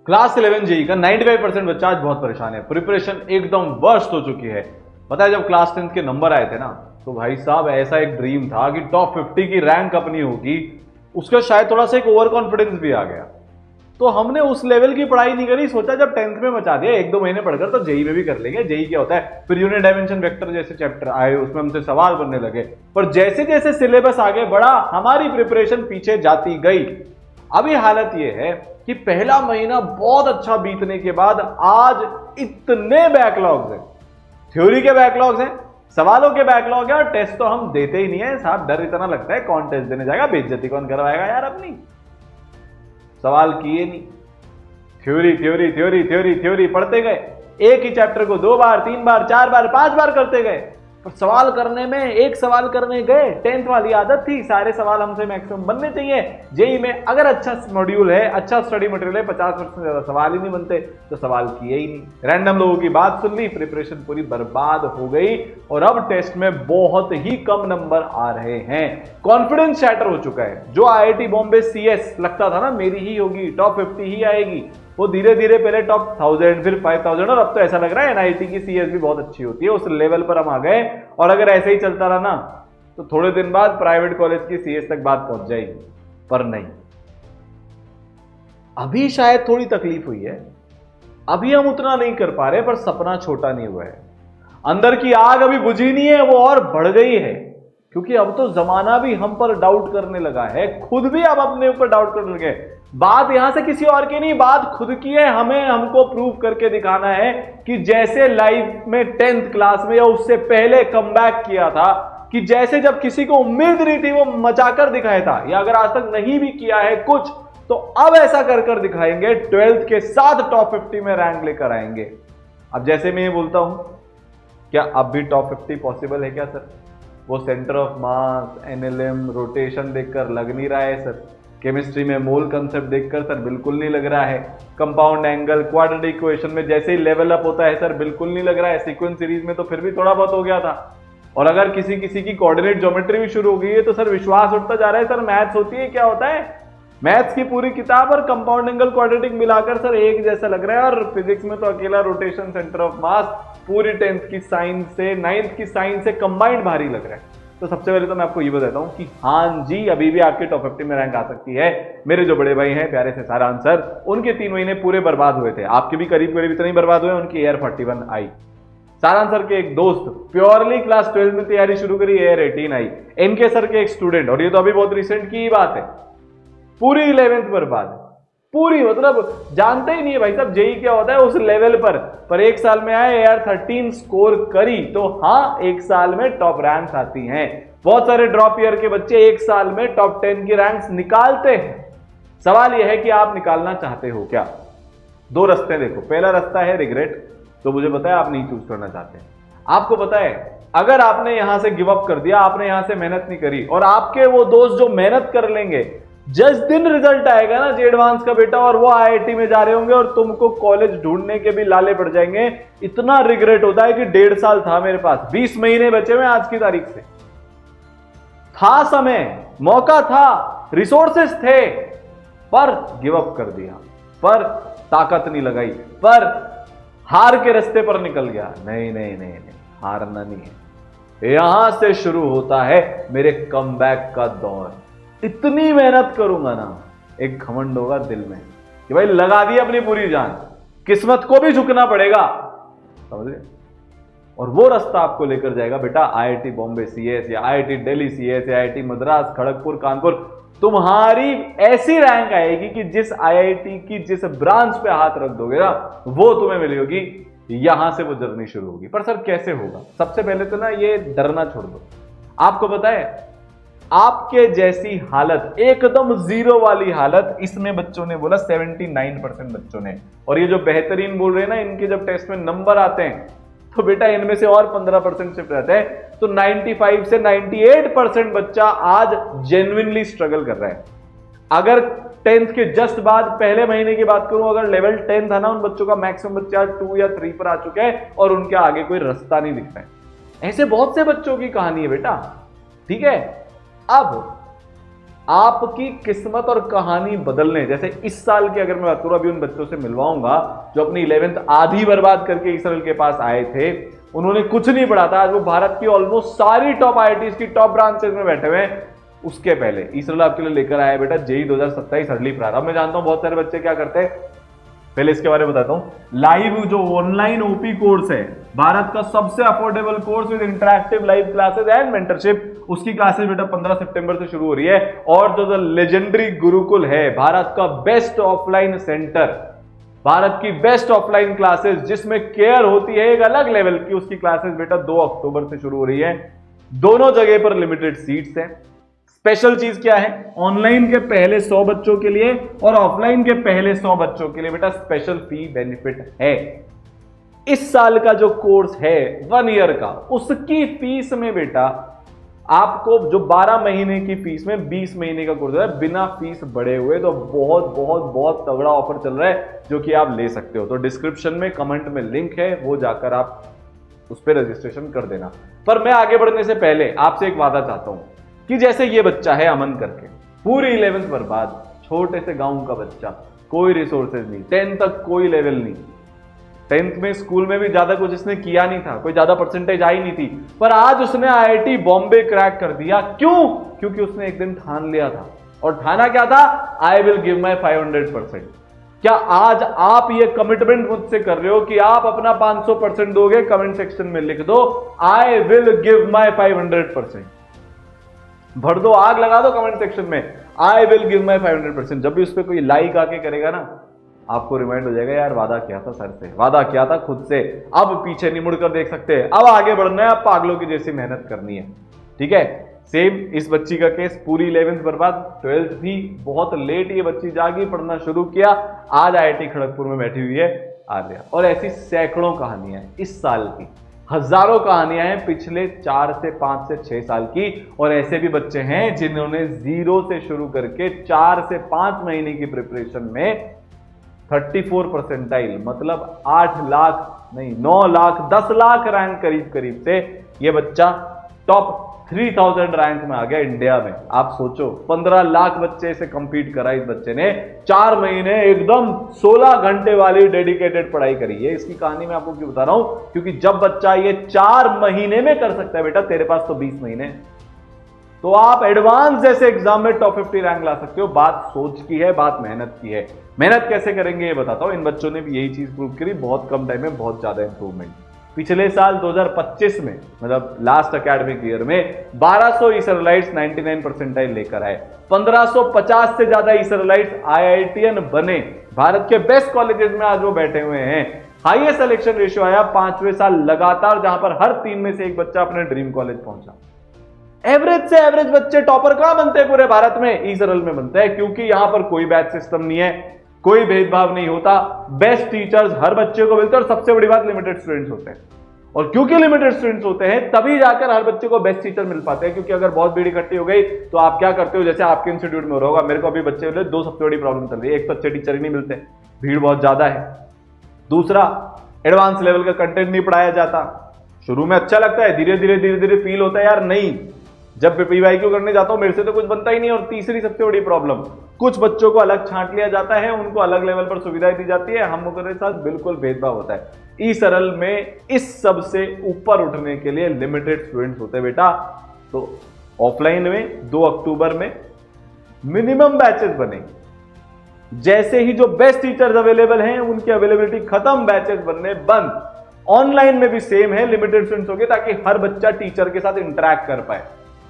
Class 11 JEE का 95% बच्चा आज बहुत परेशान है, प्रिपरेशन एकदम वर्स्ट हो चुकी है। पता है जब क्लास 10 के नंबर आए थे ना, तो भाई साहब ऐसा एक ड्रीम था कि टॉप 50 की रैंक अपनी होगी, उसका शायद थोड़ा सा एक ओवर कॉन्फिडेंस भी आ गया। तो हमने उस लेवल की पढ़ाई नहीं करी, सोचा जब 10th में मचा दिया, 1-2 महीने पढ़कर तो जेई में भी कर लेंगे। जेई क्या होता है, फिर यूनिट डायमेंशन वेक्टर जैसे चैप्टर आए, उसमें हमसे सवाल बनने लगे, पर जैसे जैसे सिलेबस आगे बढ़ा हमारी प्रिपरेशन पीछे जाती गई। अभी हालत यह है कि पहला महीना बहुत अच्छा बीतने के बाद आज इतने बैकलॉग्स हैं, थ्योरी के बैकलॉग्स हैं, सवालों के बैकलॉग है, और टेस्ट तो हम देते ही नहीं है साहब। डर इतना लगता है कौन टेस्ट देने जाएगा, बेइज्जती कौन करवाएगा यार अपनी। सवाल किए नहीं, theory theory theory theory theory पढ़ते गए, एक ही चैप्टर को 2 बार 3 बार 4 बार 5 बार करते गए, पर सवाल करने में एक सवाल करने गए। 10th वाली आदत थी, सारे सवाल हमसे मैक्सिमम बनने चाहिए। जेई में अगर अच्छा मॉड्यूल है, अच्छा स्टडी मटेरियल है, 50% से ज्यादा सवाल ही नहीं बनते, तो सवाल किए ही नहीं। रैंडम लोगों की बात सुन ली, प्रिपरेशन पूरी बर्बाद हो गई, और अब टेस्ट में बहुत ही कम नंबर आ रहे हैं। कॉन्फिडेंस शैटर हो चुका है। जो आईआईटी बॉम्बे सीएस लगता था ना मेरी ही होगी, टॉप 50 ही आएगी, वो धीरे धीरे पहले टॉप 1000 फिर 5000, और अब तो ऐसा लग रहा है एनआईटी की सीएस भी बहुत अच्छी होती है। उस लेवल पर हम आ गए, और अगर ऐसे ही चलता रहा ना तो थोड़े दिन बाद प्राइवेट कॉलेज की सीएस तक बात पहुंच जाएगी। पर नहीं, अभी शायद थोड़ी तकलीफ हुई है, अभी हम उतना नहीं कर पा रहे, पर सपना छोटा नहीं हुआ है। अंदर की आग अभी बुझी नहीं है, वो और बढ़ गई है, क्योंकि अब तो जमाना भी हम पर डाउट करने लगा है, खुद भी अब अपने ऊपर डाउट करने लगे। बात यहां से किसी और की नहीं, बात खुद की है। हमको प्रूव करके दिखाना है कि जैसे लाइफ में 10th क्लास में या उससे पहले कमबैक किया था, कि जैसे जब किसी को उम्मीद नहीं थी वो मचाकर दिखाया था, या अगर आज तक नहीं भी किया है कुछ, तो अब ऐसा कर कर दिखाएंगे। 12th के साथ टॉप 50 में रैंक लेकर आएंगे। अब जैसे मैं ये बोलता हूं, क्या अब भी टॉप 50 पॉसिबल है क्या सर? वो centre of mass, NLM, rotation देखकर लग नहीं रहा है सर। केमिस्ट्री में मोल कंसेप्ट देखकर सर बिल्कुल नहीं लग रहा है। कंपाउंड एंगल, क्वाड्रेटिक इक्वेशन में जैसे ही लेवल अप होता है सर बिल्कुल नहीं लग रहा है। सीक्वेंस सीरीज में तो फिर भी थोड़ा बहुत हो गया था, और अगर किसी किसी की कोऑर्डिनेट ज्योमेट्री भी शुरू हो गई है तो सर विश्वास उठता जा रहा है सर मैथ्स होती है क्या होता है। मैथ्स की पूरी किताब और कंपाउंड एंगल क्वाड्रेटिक मिलाकर सर एक जैसा लग रहा है। और फिजिक्स में तो अकेला रोटेशन, सेंटर ऑफ मास पूरी 10th की साइंस से 9th की साइंस से कंबाइंड भारी लग रहा है। तो सबसे पहले तो मैं आपको ये बताता हूं कि हाँ जी, अभी भी आपके टॉप 50 में रैंक आ सकती है। मेरे जो बड़े भाई हैं प्यारे से सारा आंसर, उनके 3 महीने पूरे बरबाद हुए थे, आपके भी करीब करीब इतने ही बर्बाद हुए। उनकी एयर 41 आई। सारा आंसर के एक दोस्त प्योरली क्लास 12 में तैयारी शुरू करी, एयर 18 आई। इनके सर के एक स्टूडेंट, और ये तो अभी बहुत रिसेंट की ही बात है, पूरी 11th बर्बाद, पूरी, मतलब जानते ही नहीं है भाई साहब जेई क्या होता है उस लेवल पर एक साल में आए, एआर 13 स्कोर करी, तो हाँ एक साल में टॉप रैंक्स आती हैं। बहुत सारे ड्रॉप ईयर के बच्चे एक साल में टॉप 10 की रैंक्स निकालते हैं। सवाल यह है कि आप निकालना चाहते हो क्या? 2 रास्ते देखो। पहला रास्ता है रिग्रेट, तो मुझे पता है आप नहीं चूज करना चाहते। आपको पता है अगर आपने यहां से गिव अप कर दिया, आपने यहां से मेहनत नहीं करी, और आपके वो दोस्त जो मेहनत कर लेंगे, जिस दिन रिजल्ट आएगा ना जी एडवांस का बेटा, और वो आईआईटी में जा रहे होंगे और तुमको कॉलेज ढूंढने के भी लाले पड़ जाएंगे, इतना रिग्रेट होता है कि 1.5 साल था मेरे पास, 20 महीने बचे हुए आज की तारीख से, था समय, मौका था, रिसोर्सेस थे, पर गिव अप कर दिया, पर ताकत नहीं लगाई, पर हार के रास्ते पर निकल गया। नहीं नहीं नहीं नहीं, हारना नहीं है। यहां से शुरू होता है मेरे कमबैक का दौर। इतनी मेहनत करूंगा ना, एक घमंड होगा दिल में कि भाई लगा दी अपनी पूरी जान, किस्मत को भी झुकना पड़ेगा, समझ गए? और वो रास्ता आपको लेकर जाएगा बेटा आईआईटी बॉम्बे सीएस, या आईआईटी दिल्ली सीएस, या आईआईटी मद्रास, खड़गपुर, कानपुर। तुम्हारी ऐसी रैंक आएगी कि जिस आईआईटी की जिस ब्रांच पे हाथ रख दोगे ना, वो तुम्हें मिलेगी। यहां से वो जर्नी शुरू होगी। पर सर कैसे होगा? सबसे पहले तो ना ये डरना छोड़ दो। आपको पता है आपके जैसी हालत, एकदम जीरो वाली हालत, इसमें बच्चों ने बोला 79% बच्चों ने। और ये जो बेहतरीन बोल रहे हैं ना, इनके जब टेस्ट में नंबर आते हैं तो बेटा इनमें से और 15% शिफ्ट रहते हैं। तो 95 से 98% बच्चा आज जेन्युइनली स्ट्रगल कर रहा है। अगर 10th के जस्ट बाद पहले महीने की बात करूं, अगर लेवल 10 था ना, उन बच्चों का मैक्सिमम बच्चा 2 या 3 पर आ चुके हैं, और उनके आगे कोई रास्ता नहीं दिख रहा है। ऐसे बहुत से बच्चों की कहानी है बेटा, ठीक है? अब आपकी किस्मत और कहानी बदलने, जैसे इस साल की अगर मैं बात करूं, अभी उन बच्चों से मिलवाऊंगा जो अपनी 11th आधी बर्बाद करके इसराइल के पास आए थे, उन्होंने कुछ नहीं पढ़ा था, आज वो भारत की ऑलमोस्ट सारी टॉप आईआईटीज की टॉप ब्रांचेस में बैठे हुए हैं। उसके पहले इसराइल आपके लिए लेकर आया बेटा जेई 2027 अर्ली प्रारंभ। मैं जानता हूं बहुत सारे बच्चे क्या करते हैं, पहले इसके बारे में बताता हूं। लाइव जो ऑनलाइन ओपी कोर्स है, भारत का सबसे affordable course with interactive live classes and mentorship, उसकी क्लासेस बेटा 15 सितंबर से शुरू हो रही है। और जो लेजेंडरी गुरुकुल है, भारत का बेस्ट ऑफलाइन सेंटर, भारत की बेस्ट ऑफलाइन क्लासेस जिसमें केयर होती है एक अलग लेवल की, उसकी क्लासेस बेटा 2 अक्टूबर से शुरू हो रही है। दोनों जगह पर लिमिटेड सीट्स हैं। स्पेशल चीज क्या है, ऑनलाइन के पहले 100 बच्चों के लिए और ऑफलाइन के पहले 100 बच्चों के लिए बेटा स्पेशल फी बेनिफिट है। इस साल का जो कोर्स है 1 ईयर का, उसकी फीस में बेटा आपको जो 12 महीने की फीस में 20 महीने का कोर्स है बिना फीस बढ़े हुए। तो बहुत बहुत बहुत तगड़ा ऑफर चल रहा है जो कि आप ले सकते हो। तो डिस्क्रिप्शन में कमेंट में लिंक है, वो जाकर आप उस पर रजिस्ट्रेशन कर देना। पर मैं आगे बढ़ने से पहले आपसे एक वादा चाहता हूं कि जैसे ये बच्चा है अमन करके, पूरी 11th बर्बाद, छोटे से गांव का बच्चा, कोई रिसोर्सेज नहीं, 10th तक कोई लेवल नहीं, 10th में स्कूल में भी ज्यादा कुछ इसने किया नहीं था, कोई ज्यादा परसेंटेज आई नहीं थी, पर आज उसने आईआईटी बॉम्बे क्रैक कर दिया। क्यों? क्योंकि उसने एक दिन ठान लिया था। और ठाना क्या था? I will give my 500%। क्या आज आप ये कमिटमेंट मुझसे कर रहे हो कि आप अपना 500% दोगे? कमेंट सेक्शन में लिख दो, आई विल गिव माई 500%। भर दो, आग लगा दो कमेंट सेक्शन में, आई विल गिव माई 500%। जब भी उस पर कोई लाइक आके करेगा ना, आपको रिमाइंड हो जाएगा यार वादा किया था सर से, वादा किया था खुद से, अब पीछे नहीं मुड़कर देख सकते, अब आगे बढ़ना है, अब पागलों की जैसी मेहनत करनी है। ठीक है, सेम इस बच्ची का केस, पूरी 11th बर्बाद, 12th भी बहुत लेट ये बच्ची जागी, पढ़ना शुरू किया, आज आईआईटी खड़गपुर में बैठी हुई है आलिया। और ऐसी सैकड़ों कहानियां इस साल की, हजारों कहानियां हैं पिछले 4 से 5 से 6 साल की। और ऐसे भी बच्चे हैं जिन्होंने 0 से शुरू करके 4 से 5 महीने की प्रिपरेशन में 34 परसेंटाइल, मतलब 8 लाख नहीं 9 लाख 10 लाख रैंक करीब करीब से ये बच्चा टॉप 3000 रैंक में आ गया इंडिया में। आप सोचो, 15 लाख बच्चे से कंपीट करा इस बच्चे ने, 4 महीने एकदम 16 घंटे वाली डेडिकेटेड पढ़ाई करी है। इसकी कहानी मैं आपको क्यों बता रहा हूं? क्योंकि जब बच्चा ये 4 महीने में कर सकता है बेटा, तेरे पास तो 20 महीने, तो आप एडवांस जैसे एग्जाम में टॉप 50 रैंक ला सकते हो। बात सोच की है, बात मेहनत की है। मेहनत कैसे करेंगे ये बताता हूं। इन बच्चों ने भी यही चीज प्रूव करी, बहुत कम टाइम में बहुत ज्यादा इंप्रूवमेंट। पिछले साल 2025 में, मतलब लास्ट एकेडमिक ईयर में 1200 इसराइलाइट्स 99 परसेंटाइल लेकर आए, 1550 से ज्यादा इसराइलाइट्स आईआईटीएन बने, भारत के बेस्ट कॉलेजेस में आज वो बैठे हुए हैं। हाईएस्ट सिलेक्शन रेशियो आया 5वें साल लगातार, जहां पर हर 3 में से एक बच्चा अपने ड्रीम कॉलेज पहुंचा। एवरेज से एवरेज बच्चे टॉपर कहां बनते हैं पूरे भारत में? इसराइल में बनते हैं, क्योंकि यहां पर कोई बैच सिस्टम नहीं है, कोई भेदभाव नहीं होता, बेस्ट टीचर्स हर बच्चे को मिलते हैं, और सबसे बड़ी बात लिमिटेड स्टूडेंट्स होते हैं। और क्योंकि लिमिटेड स्टूडेंट्स होते हैं तभी जाकर हर बच्चे को बेस्ट टीचर मिल पाते हैं। क्योंकि अगर बहुत भीड़ इकट्ठी हो गई तो आप क्या करते हो, जैसे आपके इंस्टीट्यूट में हो रहा होगा, मेरे को अभी बच्चे मिले, 2 सबसे बड़ी प्रॉब्लम चल रही है। एक तो अच्छे टीचर ही नहीं मिलते, भीड़ बहुत ज्यादा है, दूसरा एडवांस लेवल का कंटेंट नहीं पढ़ाया जाता। शुरू में अच्छा लगता है, धीरे धीरे फील होता है यार नहीं, जब पीवाईक्यू करने जाता हूं मेरे से तो कुछ बनता ही नहीं। और तीसरी सबसे बड़ी प्रॉब्लम, कुछ बच्चों को अलग छांट लिया जाता है, उनको अलग लेवल पर सुविधाएं दी जाती है, हम लोगों के साथ बिल्कुल भेदभाव होता है। इसराइल में इस सब से ऊपर उठने के लिए लिमिटेड स्टूडेंट्स होते हैं बेटा। तो ऑफलाइन में 2 अक्टूबर में मिनिमम बैचेस बनेंगे, जैसे ही जो बेस्ट टीचर्स अवेलेबल हैं उनकी अवेलेबिलिटी खत्म, बैचेस बनने बंद। ऑनलाइन में भी सेम है, लिमिटेड स्टूडेंट्स होंगे ताकि हर बच्चा टीचर के साथ इंटरेक्ट कर पाए।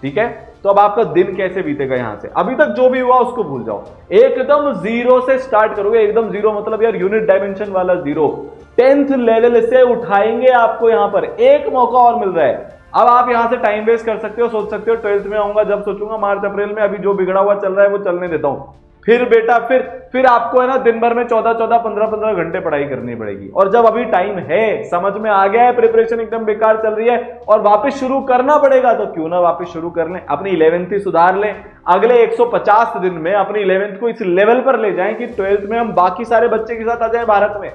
ठीक है, तो अब आपका दिन कैसे बीतेगा? यहां से अभी तक जो भी हुआ उसको भूल जाओ, एकदम 0 से स्टार्ट करोगे। एकदम 0 मतलब यार यूनिट डायमेंशन वाला 0, 10th लेवल से उठाएंगे आपको। यहां पर एक मौका और मिल रहा है। अब आप यहां से टाइम वेस्ट कर सकते हो, सोच सकते हो 12th में आऊंगा, जब सोचूंगा मार्च अप्रैल में, अभी जो बिगड़ा हुआ चल रहा है वो चलने देता हूं। फिर बेटा फिर आपको है ना दिन भर में 14-14, 15-15 घंटे पढ़ाई करनी पड़ेगी। और जब अभी टाइम है, समझ में आ गया है, प्रिपरेशन एकदम बेकार चल रही है और वापस शुरू करना पड़ेगा, तो क्यों ना वापस शुरू कर लें, अपनी 11th ही सुधार लें। अगले 150 दिन में अपनी 11th को इस लेवल पर ले जाएं कि 12th में हम बाकी सारे बच्चे के साथ आ जाए भारत में।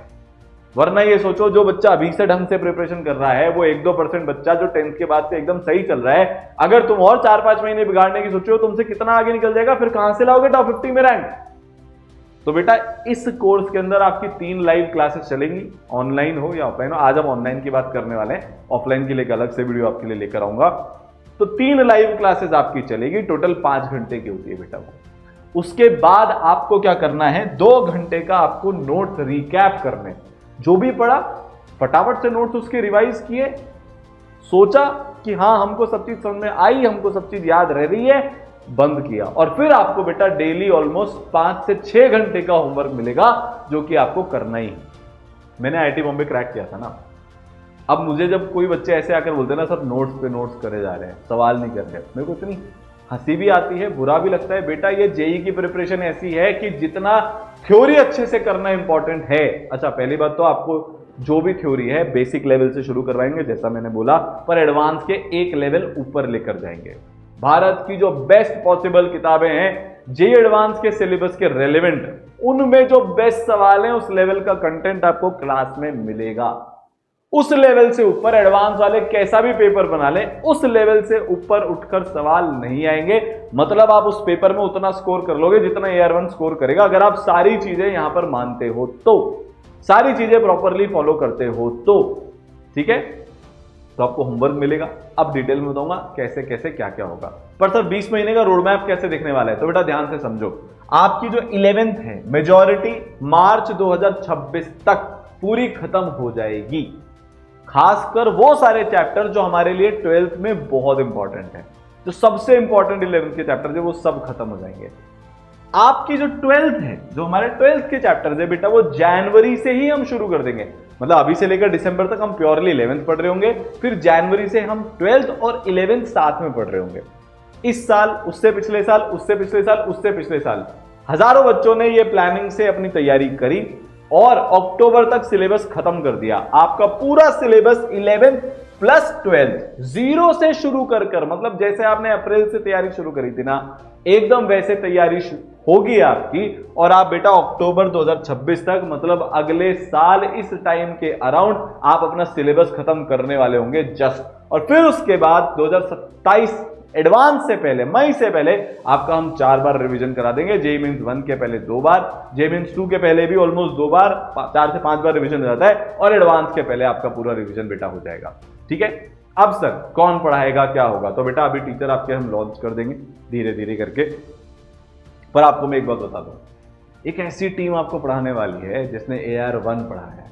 वरना ये सोचो, जो बच्चा अभी से ढंग से प्रिपरेशन कर रहा है, वो 1-2% बच्चा जो 10th के बाद से एकदम सही चल रहा है, अगर तुम और 4-5 महीने बिगाड़ने की सोचो, तुमसे कितना आगे निकल जाएगा, फिर कहां से लाओगे टॉप 50 में रैंक। तो बेटा इस कोर्स के अंदर आपकी 3 लाइव क्लासेस चलेंगी, ऑनलाइन हो या ऑफलाइन हो। आज हम ऑनलाइन की बात करने वाले हैं, ऑफलाइन के लिए एक अलग से वीडियो आपके लिए लेकर आऊंगा। तो 3 लाइव क्लासेस आपकी चलेगी, टोटल 5 घंटे की होती है बेटा वो। उसके बाद आपको क्या करना है, 2 घंटे का आपको नोट्स रिकैप करने, जो भी पढ़ा फटाफट से नोट्स उसके रिवाइज किए, सोचा कि हाँ हमको सब चीज समझ में आई, हमको सब चीज याद रह रही है, बंद किया। और फिर आपको बेटा डेली ऑलमोस्ट 5 से 6 घंटे का होमवर्क मिलेगा, जो कि आपको करना ही है। मैंने आईआईटी बॉम्बे क्रैक किया था ना। अब मुझे जब कोई बच्चे ऐसे आकर बोलते हैं ना, सब नोट्स पे नोट्स करे जा रहे हैं, सवाल नहीं कर रहे, मेरे को इतनी हंसी भी आती है, बुरा भी लगता है। बेटा ये जेई की प्रिपरेशन ऐसी है कि जितना थ्योरी अच्छे से करना इंपॉर्टेंट है। अच्छा, पहली बात तो आपको जो भी थ्योरी है बेसिक लेवल से शुरू करवाएंगे, जैसा मैंने बोला, पर एडवांस के एक लेवल ऊपर लेकर जाएंगे। भारत की जो बेस्ट पॉसिबल किताबें हैं जेई एडवांस के सिलेबस के रेलेवेंट, उनमें जो बेस्ट सवाल हैं, उस लेवल का कंटेंट आपको क्लास में मिलेगा। उस लेवल से ऊपर एडवांस वाले कैसा भी पेपर बना लें, उस लेवल से ऊपर उठकर सवाल नहीं आएंगे। मतलब आप उस पेपर में उतना स्कोर कर लोगे जितना AR1 स्कोर करेगा, अगर आप सारी चीजें यहां पर मानते हो तो, सारी चीजें प्रॉपरली फॉलो करते हो तो। ठीक है, तो आपको होमवर्क मिलेगा। अब डिटेल में बताऊंगा कैसे कैसे क्या क्या होगा। पर सर 20 महीने का रोड मैप कैसे दिखने वाला है, तो बेटा ध्यान से समझो। आपकी जो 11th है, मेजॉरिटी मार्च 2026 तक पूरी खत्म हो जाएगी। खासकर वो सारे चैप्टर जो हमारे लिए 12th में बहुत इंपॉर्टेंट है, जो सबसे इंपॉर्टेंट 11th के चैप्टर है, वो सब खत्म हो जाएंगे। आपकी जो 12th है, जो हमारे 12th के चैप्टर्स है बेटा, वो जनवरी से ही हम शुरू कर देंगे। मतलब अभी से लेकर दिसंबर तक हम प्योरली 11th पढ़ रहे होंगे, फिर जनवरी से हम 12th और 11th साथ में पढ़ रहे होंगे। इस साल, उससे पिछले साल, उससे पिछले साल, उससे पिछले साल हजारों बच्चों ने ये प्लानिंग से अपनी तैयारी करी और अक्टूबर तक सिलेबस खत्म कर दिया। आपका पूरा syllabus 11th plus 12th zero से शुरू कर मतलब जैसे आपने अप्रैल से तैयारी शुरू करी थी ना, एकदम वैसे तैयारी होगी आपकी। और आप बेटा अक्टूबर 2026 तक, मतलब अगले साल इस टाइम के अराउंड, आप अपना सिलेबस खत्म करने वाले होंगे जस्ट। और फिर उसके बाद 2027 एडवांस से पहले, मई से पहले, आपका हम 4 बार रिवीजन करा देंगे। जेई मीन्स 1 के पहले 2 बार, जेई मीन्स 2 के पहले भी ऑलमोस्ट 2 बार, 4 से 5 बार रिवीजन हो जाता है, और एडवांस के पहले आपका पूरा रिवीजन बेटा हो जाएगा। ठीक है, अब सर कौन पढ़ाएगा, क्या होगा, तो बेटा अभी टीचर आपके हम लॉन्च कर देंगे धीरे धीरे करके। पर आपको मैं एक बात बता दूं, एक ऐसी टीम आपको पढ़ाने वाली है जिसने AR1 पढ़ा है,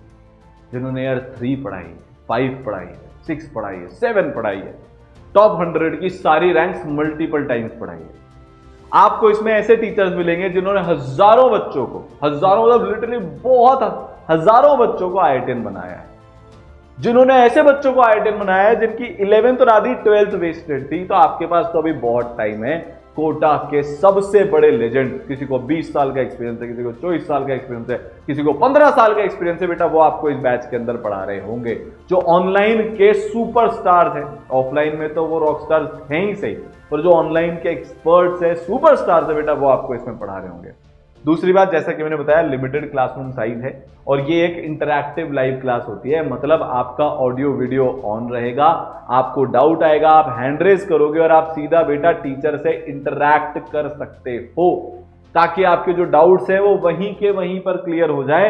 जिन्होंने AR3 पढ़ाई है, 5 पढ़ाई है, 6 पढ़ाई है, 7 पढ़ाई है, टॉप 100 की सारी रैंक्स मल्टीपल टाइम्स पढ़ाई है। आपको इसमें ऐसे टीचर्स मिलेंगे जिन्होंने हजारों बच्चों को, हजारों मतलब लिटरली बहुत हजारों बच्चों को IITian बनाया है, जिन्होंने ऐसे बच्चों को IITian बनाया है जिनकी 11th और आधी 12th वेस्टेड थी। तो आपके पास तो अभी बहुत टाइम है। कोटा के सबसे बड़े लेजेंड, किसी को 20 साल का एक्सपीरियंस है, किसी को 24 साल का एक्सपीरियंस है, किसी को 15 साल का एक्सपीरियंस है बेटा, वो आपको इस बैच के अंदर पढ़ा रहे होंगे। जो ऑनलाइन के सुपरस्टार्स हैं, ऑफलाइन में तो वो रॉक स्टार्स हैं ही सही, पर जो ऑनलाइन के एक्सपर्ट्स है, सुपरस्टार्स है बेटा, वो आपको इसमें पढ़ा रहे होंगे। दूसरी बात, जैसा कि मैंने बताया, लिमिटेड क्लासरूम साइज है और ये एक इंटरैक्टिव लाइव क्लास होती है। मतलब आपका ऑडियो वीडियो ऑन रहेगा, आपको डाउट आएगा, आप हैंड रेज करोगे और आप सीधा बेटा टीचर से इंटरैक्ट कर सकते हो, ताकि आपके जो डाउट्स हैं वो वहीं के वहीं पर क्लियर हो जाए।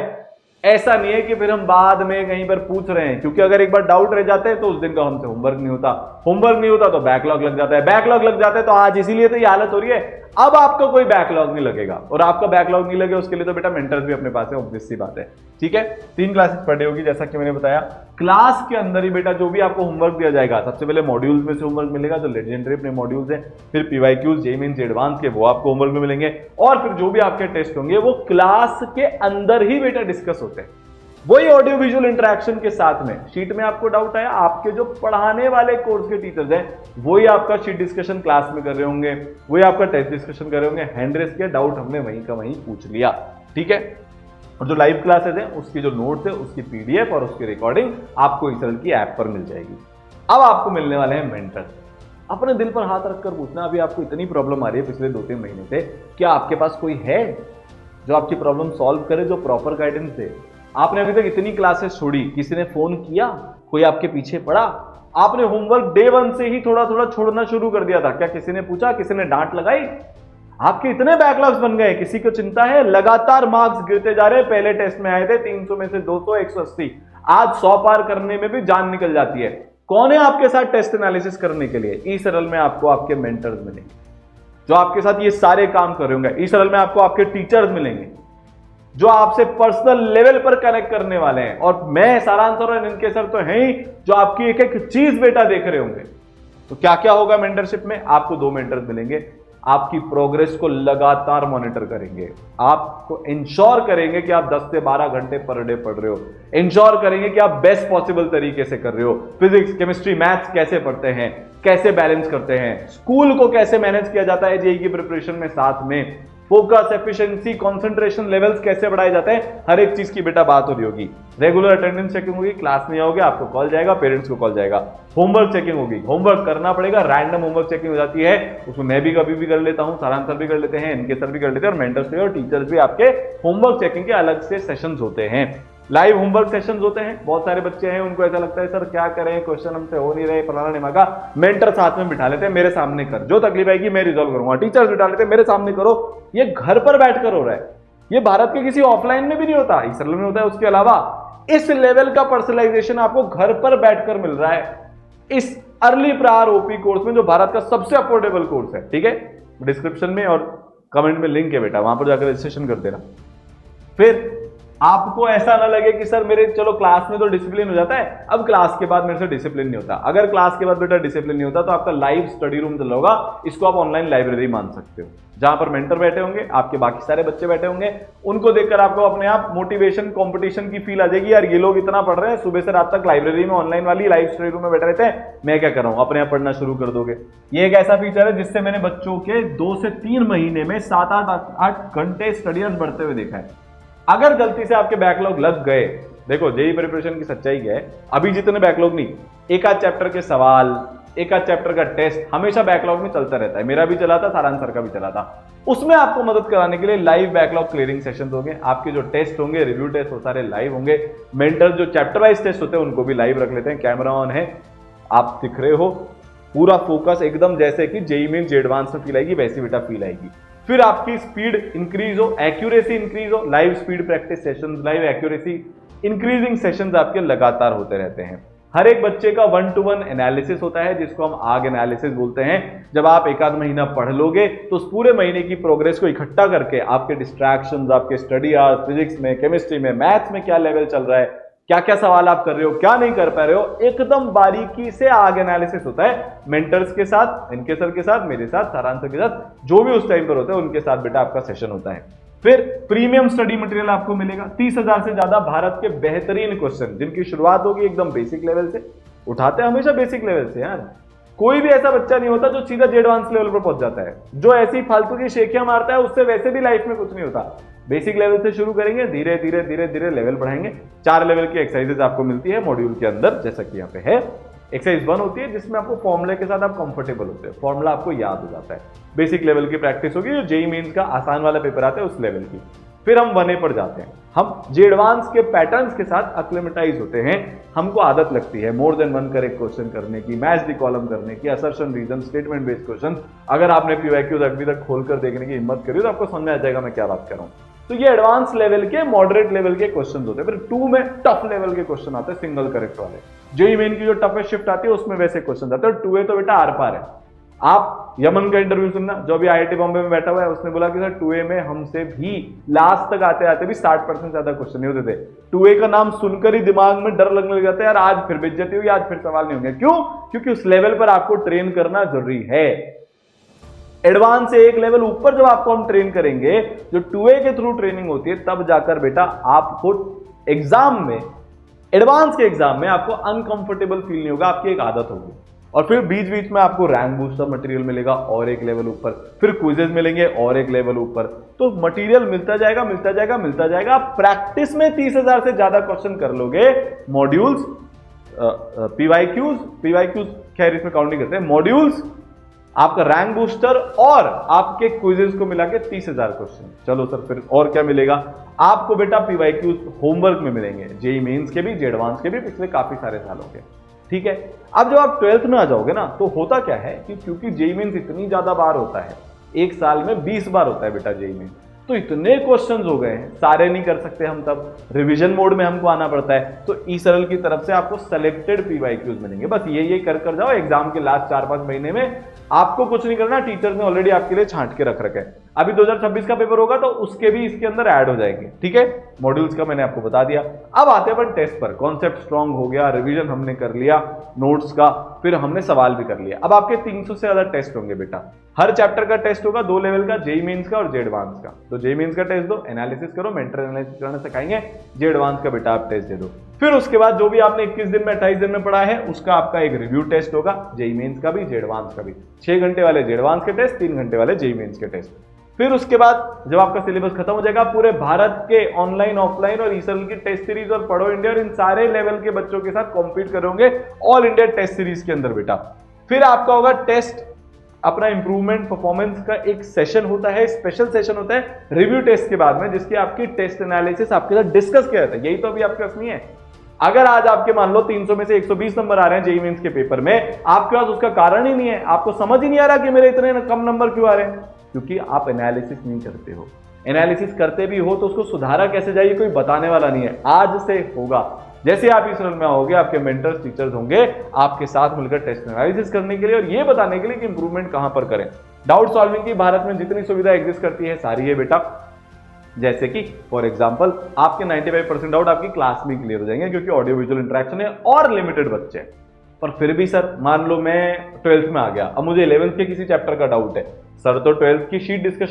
ऐसा नहीं है कि फिर हम बाद में कहीं पर पूछ रहे हैं, क्योंकि अगर एक बार डाउट रह जाते हैं तो उस दिन का हमसे होमवर्क नहीं होता, होमवर्क नहीं होता तो बैकलॉग लग जाता है, बैकलॉग लग जाता है तो आज इसीलिए तो ये हालत हो रही है। अब आपको कोई बैकलॉग नहीं लगेगा, और आपका बैकलॉग नहीं लगे उसके लिए तो बेटा मेंटर्स भी अपने पास है, ऑब्वियस सी बात है। ठीक है, 3 क्लासेस पढ़नी होगी जैसा कि मैंने बताया। क्लास के अंदर ही बेटा जो भी आपको होमवर्क दिया जाएगा, सबसे पहले मॉड्यूल्स में से होमवर्क मिलेगा, जो लेजेंडरी अपने मॉड्यूल्स हैं, फिर PYQs, जेई मीन्स एडवांस के, वो आपको होमवर्क में मिलेंगे, और फिर जो भी आपके टेस्ट होंगे वो क्लास के अंदर ही बेटा डिस्कस होते हैं। वही ऑडियो विजुअल इंटरेक्शन के साथ में। शीट में आपको डाउट आया, आपके जो पढ़ाने वाले कोर्स के टीचर्स हैं वही आपका शीट डिस्कशन क्लास में कर रहे होंगे, वही आपका टेस्ट डिस्कशन कर रहे होंगे, हैंड रेस किया, डाउट हमने वहीं का वहीं पूछ लिया। ठीक है, और जो लाइव क्लासेस हैं उसकी जो नोट्स है, उसकी PDF और उसकी रिकॉर्डिंग आपको ईसल की ऐप पर मिल जाएगी। अब आपको मिलने वाले हैं मेंटर्स। अपने दिल पर हाथ रखकर पूछना, अभी आपको इतनी प्रॉब्लम आ रही है पिछले 2-3 महीने से, क्या आपके पास कोई है जो आपकी प्रॉब्लम सॉल्व करे, जो प्रॉपर गाइडेंस दे? आपने अभी तक इतनी क्लासेस छोड़ी, किसी ने फोन किया, कोई आपके पीछे पड़ा? आपने होमवर्क डे 1 से ही थोड़ा थोड़ा छोड़ना शुरू कर दिया था, क्या किसी ने पूछा, किसी ने डांट लगाई? आपके इतने बैकलॉग्स बन गए, किसी को चिंता है? लगातार मार्क्स गिरते जा रहे हैं। पहले टेस्ट में आए थे 300 में से 200, 180, आज 100 पार करने में भी जान निकल जाती है। कौन है आपके साथ टेस्ट एनालिसिस करने के लिए? ई सरल में आपको आपके मेंटर्स मिलेंगे जो आपके साथ ये सारे काम कर रहे होंगे। ई सरल में आपको आपके टीचर्स मिलेंगे जो आपसे पर्सनल लेवल पर कनेक्ट करने वाले हैं। और मैं सारांश और इनके सर तो हैं ही जो आपकी एक एक चीज बेटा देख रहे होंगे। तो क्या क्या होगा मेंटरशिप में? आपको 2 मेंटर्स मिलेंगे, आपकी प्रोग्रेस को लगातार मॉनिटर करेंगे, आपको इंश्योर करेंगे कि आप 10 से 12 घंटे पर डे पढ़ रहे हो, इंश्योर करेंगे कि आप बेस्ट पॉसिबल तरीके से कर रहे हो। फिजिक्स, केमिस्ट्री, मैथ्स कैसे पढ़ते हैं, कैसे बैलेंस करते हैं, स्कूल को कैसे मैनेज किया जाता है जेईई की प्रिपरेशन में, साथ में फोकस, एफिशिएंसी, कंसंट्रेशन लेवल्स कैसे बढ़ाए जाते हैं, हर एक चीज की बेटा बात हो रही होगी। रेगुलर अटेंडेंस चेकिंग होगी, क्लास नहीं आओगे आपको कॉल जाएगा, पेरेंट्स को कॉल जाएगा। होमवर्क चेकिंग होगी, होमवर्क करना पड़ेगा, रैंडम होमवर्क चेकिंग हो जाती है, उसमें मैं भी कभी भी कर लेता हूं, सारांश सर भी कर लेते हैं, इनके सर भी कर लेते हैं, और मेंटर्स भी और टीचर्स भी आपके होमवर्क चेकिंग के अलग से सेशंस होते हैं। लाइव होमवर्क सेशंस होते हैं। बहुत सारे बच्चे हैं उनको ऐसा लगता है सर क्या करें, क्वेश्चन हमसे हो नहीं रहे, फलाना निमाका। मेंटर साथ में बिठा लेते हैं, मेरे सामने कर, जो तकलीफ आएगी मैं रिजॉल्व करूंगा। टीचर्स बिठा लेते हैं, मेरे सामने करो। ये घर पर बैठकर हो रहा है, ये भारत के किसी ऑफलाइन में भी नहीं होता, ई सरल में होता है। उसके अलावा इस लेवल का पर्सनलाइजेशन आपको घर पर बैठकर मिल रहा है इस अर्ली प्रायर ओपी कोर्स में, जो भारत का सबसे अफोर्डेबल कोर्स है। ठीक है, डिस्क्रिप्शन में और कमेंट में लिंक है बेटा, वहां पर जाकर रजिस्ट्रेशन कर देना। फिर आपको ऐसा ना लगे कि सर मेरे चलो क्लास में तो डिसिप्लिन हो जाता है, अब क्लास के बाद मेरे से डिसिप्लिन नहीं होता। अगर क्लास के बाद बेटा डिसिप्लिन नहीं होता तो आपका लाइव स्टडी रूम चल होगा, इसको आप ऑनलाइन लाइब्रेरी मान सकते हो, जहां पर मेंटर बैठे होंगे, आपके बाकी सारे बच्चे बैठे होंगे, उनको देखकर आपको अपने आप मोटिवेशन, कंपटीशन की फील आ जाएगी। यार ये लोग इतना पढ़ रहे हैं, सुबह से रात तक लाइब्रेरी में ऑनलाइन वाली लाइव स्टडी रूम में बैठे रहते हैं, मैं क्या कर रहा हूं, अपने आप पढ़ना शुरू कर दोगे। ये एक ऐसा फीचर है जिससे मैंने बच्चों के 2 से 3 महीने में 7-8 घंटे स्टडी बढ़ते हुए देखा है। अगर गलती से आपके बैकलॉग लग गए, देखो जेईई प्रिपरेशन की सच्चाई क्या है, अभी जितने बैकलॉग नहीं, एक आध चैप्टर के सवाल, एक आध चैप्टर का टेस्ट हमेशा बैकलॉग में चलता रहता है। मेरा भी चला था, सारांश सर का भी चला था। उसमें आपको मदद कराने के लिए लाइव बैकलॉग क्लियरिंग सेशंस होंगे। आपके जो टेस्ट होंगे, रिव्यू टेस्ट, वो सारे लाइव होंगे। मेंटर जो चैप्टर वाइज टेस्ट होते हैं उनको भी लाइव रख लेते हैं, कैमरा ऑन है, आप दिख रहे हो, पूरा फोकस एकदम जैसे कि जेईई मेंस एडवांस में फील आएगी वैसी बेटा फील आएगी। फिर आपकी स्पीड इंक्रीज हो, एक्यूरेसी इंक्रीज हो, live speed practice sessions, live accuracy increasing sessions आपके लगातार होते रहते हैं। हर एक बच्चे का 1-to-1 एनालिसिस होता है, जिसको हम आग एनालिसिस बोलते हैं। जब आप एक आध महीना पढ़ लोगे तो उस पूरे महीने की प्रोग्रेस को इकट्ठा करके आपके डिस्ट्रैक्शंस, आपके स्टडी आवर्स, फिजिक्स में, केमिस्ट्री में, मैथ्स में क्या लेवल चल रहा है, क्या क्या सवाल आप कर रहे हो, क्या नहीं कर पा रहे हो, एकदम बारीकी से आग एनालिसिस होता है मेंटर्स के साथ, इनके सर के साथ, मेरे साथ, सारांश के साथ, जो भी उस टाइम पर होता है उनके साथ बेटा आपका सेशन होता है। फिर प्रीमियम स्टडी मटेरियल आपको मिलेगा, 30,000 से ज्यादा भारत के बेहतरीन क्वेश्चन, जिनकी शुरुआत होगी एकदम बेसिक लेवल से। उठाते हैं हमेशा बेसिक लेवल से यार, कोई भी ऐसा बच्चा नहीं होता जो सीधा एडवांस लेवल पर पहुंच जाता है। जो ऐसी फालतू की शेखियां मारता है उससे वैसे भी लाइफ में कुछ नहीं होता। बेसिक लेवल से शुरू करेंगे, धीरे धीरे धीरे धीरे लेवल बढ़ाएंगे। 4 लेवल की एक्सरसाइजेज आपको मिलती है मॉड्यूल के अंदर, जैसा कि यहाँ पे है। एक्सरसाइज 1 होती है जिसमें आपको फॉर्मूले के साथ आप कंफर्टेबल होते हैं, फॉर्मूला आपको याद हो जाता है। बेसिक लेवल की प्रैक्टिस होगी, जो जेईई मेंस का आसान वाला पेपर आता है उस लेवल की। फिर हम 1A पर जाते हैं, हम जे एडवांस के पैटर्न्स के साथ अक्लेमेटाइज होते हैं। हमको आदत लगती है मोर देन 1 करेक्ट क्वेश्चन करने की, मैच द कॉलम करने की, assertion, reason, statement based question. अगर आपने पीवाईक्यूज अभी तक खोलकर देखने की हिम्मत करी तो आपको समझ में आ जाएगा मैं क्या बात कर रहा हूँ। तो ये एडवांस लेवल के, मॉडरेट लेवल के क्वेश्चन होते हैं। फिर 2 में टफ लेवल के क्वेश्चन आते हैं, सिंगल करेक्ट वाले। जेईई मेन की जो टफेस्ट शिफ्ट आती है उसमें वैसे क्वेश्चन आते हैं। 2A तो बेटा आर पार है। आप यमन का इंटरव्यू सुनना, जो अभी आईआईटी बॉम्बे में बैठा हुआ है, उसने बोला कि सर 2A में हमसे भी लास्ट तक आते आते भी 60% ज्यादा क्वेश्चन नहीं होते थे। 2A का नाम सुनकर ही दिमाग में डर लगने लग जाता है, यार आज फिर बेइज्जती हुई, आज फिर सवाल नहीं होंगे। क्यों? क्योंकि उस लेवल पर आपको ट्रेन करना जरूरी है। एडवांस से एक लेवल ऊपर जब आपको हम ट्रेन करेंगे, जो 2A के थ्रू ट्रेनिंग होती है, तब जाकर बेटा आपको एग्जाम में, एडवांस के एग्जाम में आपको अनकंफर्टेबल फील नहीं होगा, आपकी एक आदत होगी। और फिर बीच बीच में आपको रैंक बूस्टर मटेरियल मिलेगा और एक लेवल ऊपर, फिर क्विजेज मिलेंगे और एक लेवल ऊपर। तो मटेरियल मिलता जाएगा, मिलता जाएगा, मिलता जाएगा। आप प्रैक्टिस में 30,000 से ज्यादा क्वेश्चन कर लोगे। मॉड्यूल्स, पीवाईक्यूज खैर इसमें काउंट नहीं करते, मॉड्यूल्स आपका रैंक बूस्टर और आपके क्विजेस को मिला के 30,000 क्वेश्चन। चलो सर फिर और क्या मिलेगा आपको बेटा? पीवाईक्यू होमवर्क में मिलेंगे, जेईई मेंस के भी, जे एडवांस के भी, पिछले काफी सारे सालों के। ठीक है, अब जब आप 12th में आ जाओगे ना तो होता क्या है कि क्योंकि जेईई मेंस इतनी ज्यादा बार होता है, एक साल में 20 बार होता है बेटा जेईई मेंस, तो इतने क्वेश्चंस हो गए हैं, सारे नहीं कर सकते हम, तब रिवीजन मोड में हमको आना पड़ता है। तो ई सरल की तरफ से आपको सेलेक्टेड पीवाईक्यूज मिलेंगे, बस ये कर जाओ। एग्जाम के लास्ट 4-5 महीने में आपको कुछ नहीं करना, टीचर्स ने ऑलरेडी आपके लिए छांट के रख रखा है। अभी 2026 का पेपर होगा तो उसके भी इसके अंदर ऐड हो जाएंगे। ठीक है, मॉड्यूल्स का मैंने आपको बता दिया। अब आते हैं अपन टेस्ट पर। कॉन्सेप्ट स्ट्रांग हो गया, रिवीजन हमने कर लिया नोट्स का, फिर हमने सवाल भी कर लिया। अब आपके 300 से ज्यादा टेस्ट होंगे बेटा, हर चैप्टर का टेस्ट होगा 2 लेवल का, जेईई मेंस का और जे एडवांस का। तो जेईई मेंस का टेस्ट दो, एनालिसिस करो, मेंटर एनालिसिस करना सिखाएंगे, जे एडवांस का बेटा आप टेस्ट दे दो। फिर उसके बाद जो भी आपने 21 दिन में 28 दिन में पढ़ा है उसका आपका एक रिव्यू टेस्ट होगा, जेईई मेंस का भी, जे एडवांस का भी। 6 घंटे वाले जे एडवांस के टेस्ट, 3 घंटे वाले जेईई मेंस के टेस्ट। फिर उसके बाद जब आपका सिलेबस खत्म हो जाएगा, पूरे भारत के ऑनलाइन, ऑफलाइन और ई सरल की टेस्ट सीरीज और पढ़ो इंडिया और इन सारे लेवल के बच्चों के साथ कॉम्पीट करोगे ऑल इंडिया टेस्ट सीरीज के अंदर बेटा। फिर आपका होगा टेस्ट, अपना इंप्रूवमेंट परफॉर्मेंस का एक सेशन होता है, स्पेशल सेशन होता है रिव्यू टेस्ट के बाद में, जिसकी आपकी टेस्ट एनालिसिस आपके साथ डिस्कस किया जाता है। यही तो अभी आपके पास नहीं है। अगर आज आपके मान लो 300 में से 120 नंबर आ रहे हैं जेईई मेंस के पेपर में, आपके पास उसका कारण ही नहीं है, आपको समझ ही नहीं आ रहा कि मेरे इतने कम नंबर क्यों आ रहे हैं, क्योंकि आप एनालिसिस नहीं करते हो। एनालिसिस करते भी हो तो उसको सुधारा कैसे जाए कोई बताने वाला नहीं है, आज से होगा। जैसे आप इस रन में आओगे, आपके मेंटर्स, टीचर्स होंगे आपके साथ मिलकर टेस्ट एनालिसिस करने के लिए और ये बताने के लिए कि इंप्रूवमेंट कहां पर करें। डाउट सॉल्विंग की भारत में जितनी सुविधा एग्जिस्ट करती है सारी है बेटा। जैसे कि फॉर एग्जांपल आपके 95% डाउट आपकी क्लास में क्लियर हो जाएंगे, क्योंकि ऑडियो विजुअल इंटरेक्शन है और लिमिटेड बच्चे। पर फिर भी सर मान लो मैं 12th में आ गया, अब मुझे 11th के किसी चैप्टर का डाउट है, सर तो 12th की शीट डिस्कस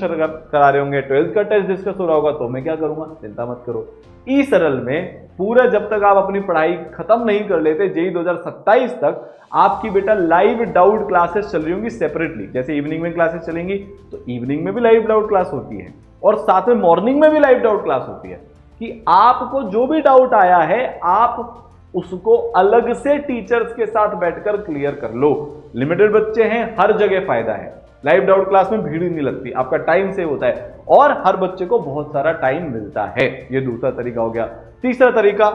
करा रहे होंगे, 12th का टेस्ट डिस्कस हो रहा होगा, तो मैं क्या करूंगा? चिंता मत करो। ई सरल में पूरा जब तक आप अपनी पढ़ाई खत्म नहीं कर लेते, जेईई 2027 तक आपकी बेटा लाइव डाउट क्लासेस चल रही होंगी सेपरेटली। जैसे इवनिंग में क्लासेस चलेंगी तो इवनिंग में भी लाइव डाउट क्लास होती है और साथ में मॉर्निंग में भी लाइव डाउट क्लास होती है, कि आपको जो भी डाउट आया है आप उसको अलग से टीचर्स के साथ बैठकर क्लियर कर लो। लिमिटेड बच्चे हैं, हर जगह फायदा है। लाइव डाउट क्लास में भीड़ ही नहीं लगती, आपका टाइम सेव होता है और हर बच्चे को बहुत सारा टाइम मिलता है। ये दूसरा तरीका हो गया। तीसरा तरीका,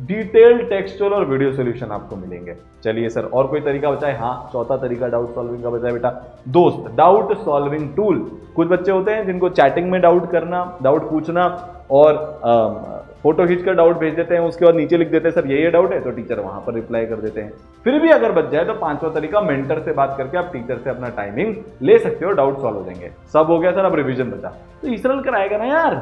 डिटेल्ड टेक्सचुअल और वीडियो सॉल्यूशन आपको मिलेंगे। चलिए सर और कोई तरीका बचा है? हाँ, चौथा तरीका डाउट सॉल्विंग का बचा है बेटा, दोस्त डाउट सॉल्विंग टूल। कुछ बच्चे होते हैं जिनको चैटिंग में डाउट करना, डाउट पूछना और फोटो खींचकर डाउट भेज देते हैं, उसके बाद नीचे लिख देते हैं सर ये डाउट है, तो टीचर वहां पर रिप्लाई कर देते हैं। फिर भी अगर बच जाए तो पांचवा तरीका, मेंटर से बात करके आप टीचर से अपना टाइमिंग ले सकते हो, डाउट सॉल्व हो जाएंगे। सब हो गया सर, अब रिवीजन बचा। तो ई सरल कराएगा ना यार,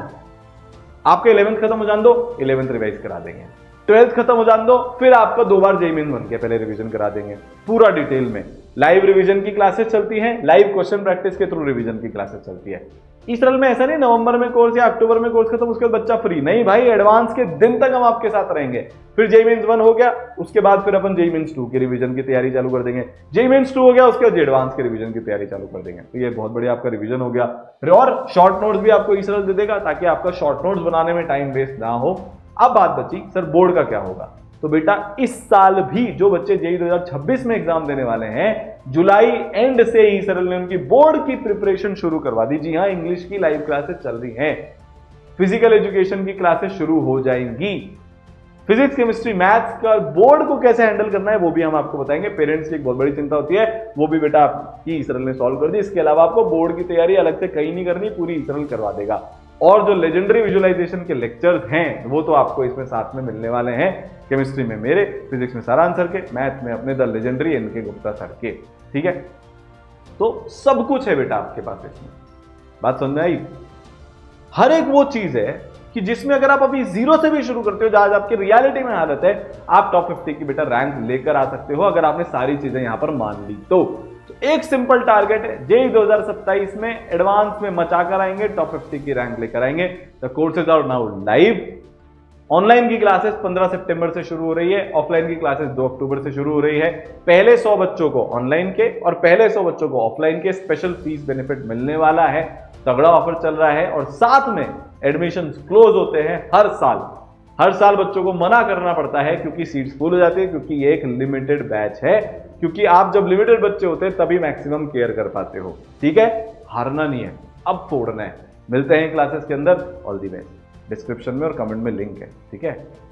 आपका 11th खत्म हो जान दो, 11th रिवाइज करा देंगे, 12th खत्म हो जान दो, फिर आपका 2 बार जेईई मेंस बन के पहले रिवीजन करा देंगे पूरा डिटेल में। लाइव रिवीजन की क्लासेस चलती हैं, लाइव क्वेश्चन प्रैक्टिस के थ्रू रिवीजन की क्लासेस चलती है। इस सरल में ऐसा नहीं नवंबर में कोर्स या अक्टूबर में कोर्स खत्म उसके बाद बच्चा फ्री, नहीं भाई, एडवांस के दिन तक हम आपके साथ रहेंगे। फिर जेईई मेंस 1 हो गया, उसके बाद फिर अपन जेईई मेंस 2 की रिवीजन की तैयारी चालू कर देंगे। जेईई मेंस 2 हो गया, उसके बाद एडवांस के रिवीजन की तैयारी चालू कर देंगे। तो ये बहुत बढ़िया आपका रिवीजन हो गया। फिर और शॉर्ट नोट्स भी आपको ई सरल दे देगा ताकि आपका शॉर्ट नोट्स बनाने में टाइम वेस्ट ना हो। अब बात बची सर बोर्ड का क्या होगा? तो बेटा इस साल भी जो बच्चे जेईई 2026 में एग्जाम देने वाले हैं, जुलाई एंड से ई सरल ने उनकी बोर्ड की प्रिपरेशन शुरू करवा दी। जी हाँ, इंग्लिश की लाइव क्लासेस चल रही हैं, फिजिकल एजुकेशन की क्लासेस शुरू हो जाएंगी, फिजिक्स, केमिस्ट्री, मैथ्स का बोर्ड को कैसे हैंडल करना है वो भी हम आपको बताएंगे। पेरेंट्स की एक बहुत बड़ी चिंता होती है, वो भी बेटा आपकी ई सरल ने सॉल्व कर दी। इसके अलावा आपको बोर्ड की तैयारी अलग से कहीं नहीं करनी, पूरी ई सरल करवा देगा। और जो लेजेंडरी विजुअलाइजेशन के लेक्चर्स हैं वो तो आपको इसमें साथ में मिलने वाले हैं। केमिस्ट्री में मेरे, फिजिक्स में सारांश सर के, मैथ में अपने the legendary NK Gupta sir के। ठीक है, तो सब कुछ है बेटा आपके पास इसमें। बात समझ में आई? हर एक वो चीज है कि जिसमें अगर आप अभी 0 से भी शुरू करते हो, जो आज आपकी रियलिटी में हालत है, आप टॉप 50 की बेटा रैंक लेकर आ सकते हो अगर आपने सारी चीजें यहां पर मान ली तो। एक सिंपल टारगेट है, जेईई 2027 में एडवांस में मचाकर आएंगे, टॉप 50 की रैंक लेकर आएंगे। The courses are now live. Online की क्लासेस 15 सितंबर से शुरू हो रही है, ऑफलाइन की क्लासेस 2 अक्टूबर से शुरू हो रही है। पहले 100 बच्चों को ऑनलाइन के और पहले 100 बच्चों को ऑफलाइन के स्पेशल फीस बेनिफिट मिलने वाला है। तगड़ा ऑफर चल रहा है और साथ में एडमिशन क्लोज होते हैं हर साल। हर साल बच्चों को मना करना पड़ता है क्योंकि सीट्स फुल हो जाती है, क्योंकि ये एक लिमिटेड बैच है, क्योंकि आप जब लिमिटेड बच्चे होते हैं तभी मैक्सिमम केयर कर पाते हो। ठीक है, हारना नहीं है, अब फोड़ना है। मिलते हैं क्लासेस के अंदर। All the best. डिस्क्रिप्शन में और कमेंट में लिंक है। ठीक है।